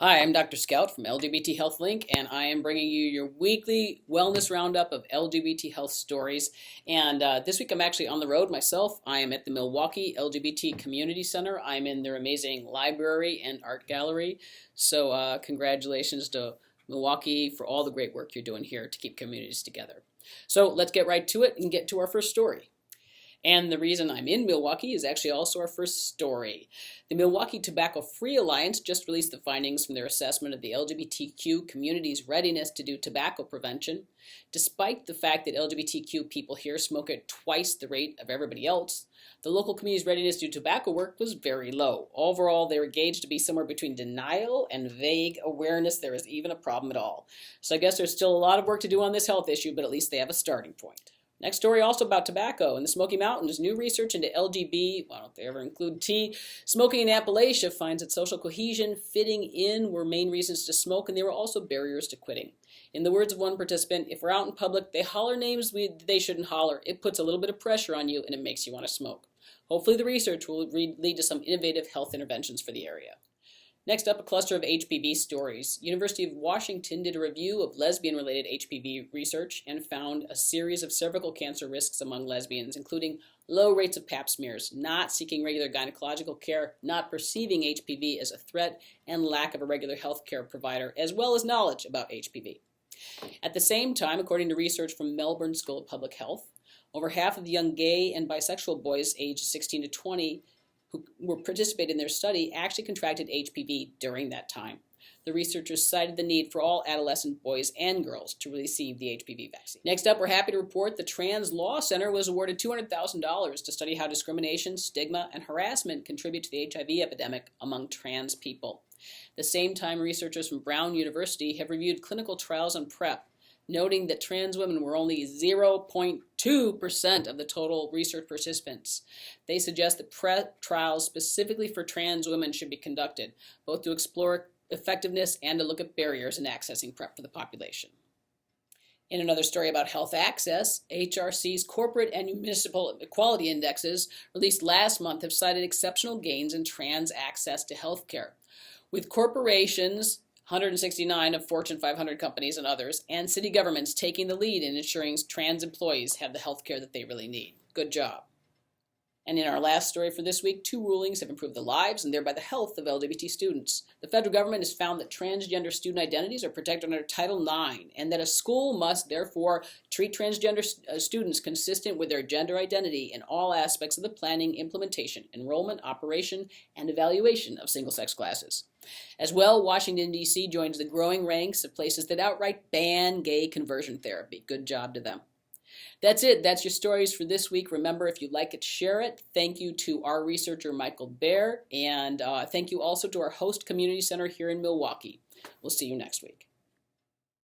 Hi, I'm Dr. Scout from LGBT Health Link, and I am bringing you your weekly wellness roundup of LGBT health stories. And this week I'm actually on the road myself. I am at the Milwaukee LGBT Community Center. I'm in their amazing library and art gallery. So congratulations to Milwaukee for all the great work you're doing here to keep communities together. So let's get right to it and get to our first story. And the reason I'm in Milwaukee is actually also our first story. The Milwaukee Tobacco Free Alliance just released the findings from their assessment of the LGBTQ community's readiness to do tobacco prevention. Despite the fact that LGBTQ people here smoke at twice the rate of everybody else, the local community's readiness to do tobacco work was very low. Overall, they were gauged to be somewhere between denial and vague awareness there is even a problem at all. So I guess there's still a lot of work to do on this health issue, but at least they have a starting point. Next story also about tobacco. In the Smoky Mountains, new research into LGB, well, don't they ever include T, smoking in Appalachia finds that social cohesion, fitting in were main reasons to smoke, and they were also barriers to quitting. In the words of one participant, if we're out in public, they holler names they shouldn't holler. It puts a little bit of pressure on you, and it makes you want to smoke. Hopefully the research will lead to some innovative health interventions for the area. Next up, a cluster of HPV stories. University of Washington did a review of lesbian-related HPV research and found a series of cervical cancer risks among lesbians, including low rates of pap smears, not seeking regular gynecological care, not perceiving HPV as a threat, and lack of a regular health care provider, as well as knowledge about HPV. At the same time, according to research from Melbourne School of Public Health, over half of the young gay and bisexual boys aged 16 to 20 who were participating in their study actually contracted HPV during that time. The researchers cited the need for all adolescent boys and girls to receive the HPV vaccine. Next up, we're happy to report the Trans Law Center was awarded $200,000 to study how discrimination, stigma, and harassment contribute to the HIV epidemic among trans people. At the same time, researchers from Brown University have reviewed clinical trials on PrEP, noting that trans women were only 0.2% of the total research participants. They suggest that PrEP trials specifically for trans women should be conducted, both to explore effectiveness and to look at barriers in accessing PrEP for the population. In another story about health access, HRC's corporate and municipal equality indexes released last month have cited exceptional gains in trans access to health care, with corporations, 169 of Fortune 500 companies and others, and city governments taking the lead in ensuring trans employees have the health care that they really need. Good job. And in our last story for this week, 2 rulings have improved the lives and thereby the health of LGBT students. The federal government has found that transgender student identities are protected under Title IX, and that a school must therefore treat transgender students consistent with their gender identity in all aspects of the planning, implementation, enrollment, operation, and evaluation of single-sex classes. As well, Washington, D.C. joins the growing ranks of places that outright ban gay conversion therapy. Good job to them. That's it. That's your stories for this week. Remember, if you like it, share it. Thank you to our researcher, Michael Baer, and thank you also to our host community center here in Milwaukee. We'll see you next week.